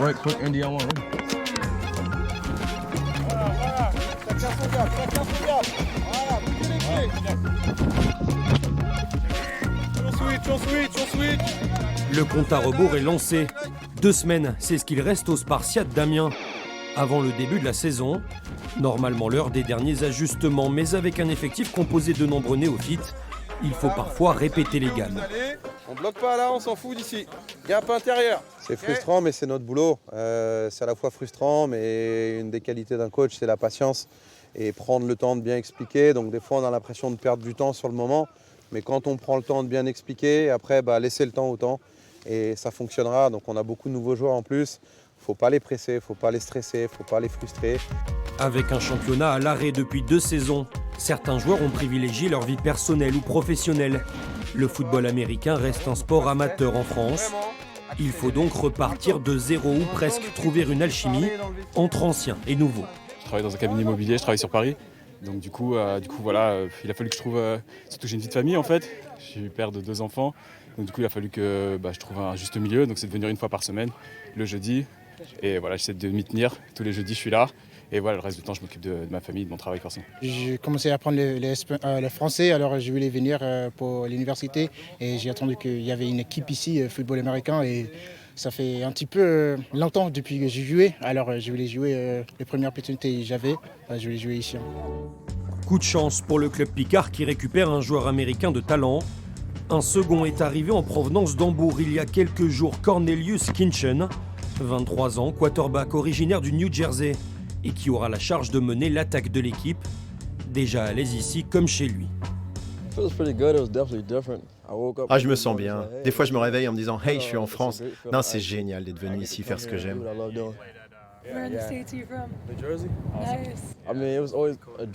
Right quick, Indy, I want to. Voilà. Chacun son gap, chacun son gap. Voilà, bougez les pieds. On switch. Le compte à rebours est lancé. 2 semaines, c'est ce qu'il reste aux Spartiates d'Amiens. Avant le début de la saison, normalement l'heure des derniers ajustements, mais avec un effectif composé de nombreux néophytes, il faut parfois répéter les gammes. On bloque pas là, on s'en fout d'ici. Gap intérieur. C'est frustrant, mais c'est notre boulot. C'est à la fois frustrant, mais une des qualités d'un coach, c'est la patience et prendre le temps de bien expliquer. Donc des fois, on a l'impression de perdre du temps sur le moment, mais quand on prend le temps de bien expliquer, après, laisser le temps au temps et ça fonctionnera. Donc on a beaucoup de nouveaux joueurs en plus. Faut pas les presser, faut pas les stresser, faut pas les frustrer. Avec un championnat à l'arrêt depuis 2 saisons, certains joueurs ont privilégié leur vie personnelle ou professionnelle. Le football américain reste un sport amateur en France. Il faut donc repartir de zéro ou presque trouver une alchimie entre anciens et nouveaux. Je travaille dans un cabinet immobilier, je travaille sur Paris. Donc du coup voilà, il a fallu que je trouve... surtout j'ai une vie de famille en fait. Je suis père de 2 enfants. Donc du coup il a fallu que je trouve un juste milieu. Donc c'est de venir une fois par semaine, le jeudi. Et voilà, j'essaie de m'y tenir. Tous les jeudis je suis là. Et voilà, le reste du temps je m'occupe de ma famille, de mon travail forcément. J'ai commencé à apprendre le français, alors je voulais venir pour l'université. Et j'ai attendu qu'il y avait une équipe ici, football américain. Et ça fait un petit peu longtemps depuis que j'ai joué. Alors je voulais jouer, les premières opportunités que j'avais, je voulais jouer ici. Coup de chance pour le club Picard qui récupère un joueur américain de talent. Un second est arrivé en provenance d'Hambourg il y a quelques jours, Cornelius Kinchen, 23 ans, quarterback originaire du New Jersey et qui aura la charge de mener l'attaque de l'équipe, déjà à l'aise ici comme chez lui. Ah, je me sens bien. Des fois, je me réveille en me disant « Hey, je suis en France ». Non, c'est génial d'être venu ici faire ce que j'aime.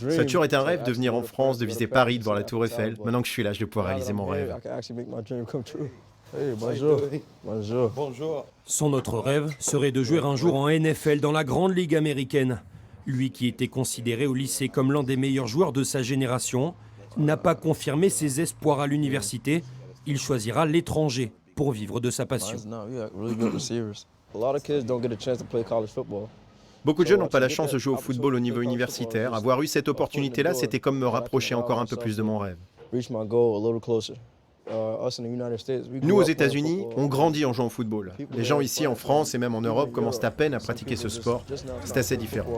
Ça a toujours été un rêve de venir en France, de visiter Paris, de voir la Tour Eiffel. Maintenant que je suis là, je vais pouvoir réaliser mon rêve. Bonjour. Son autre rêve serait de jouer un jour en NFL dans la grande ligue américaine. Lui qui était considéré au lycée comme l'un des meilleurs joueurs de sa génération, n'a pas confirmé ses espoirs à l'université. Il choisira l'étranger pour vivre de sa passion. Beaucoup de jeunes n'ont pas la chance de jouer au football au niveau universitaire. Avoir eu cette opportunité-là, c'était comme me rapprocher encore un peu plus de mon rêve. Nous, aux États-Unis, on grandit en jouant au football. Les gens ici, en France et même en Europe, commencent à peine à pratiquer ce sport. C'est assez différent.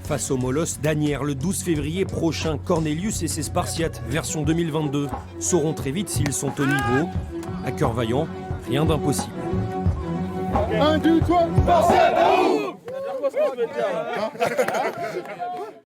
Face au Molosse d'Anières le 12 février prochain, Cornelius et ses Spartiates, version 2022, sauront très vite s'ils sont au niveau. À cœur vaillant, rien d'impossible. 1, 2, 3, Spartiate!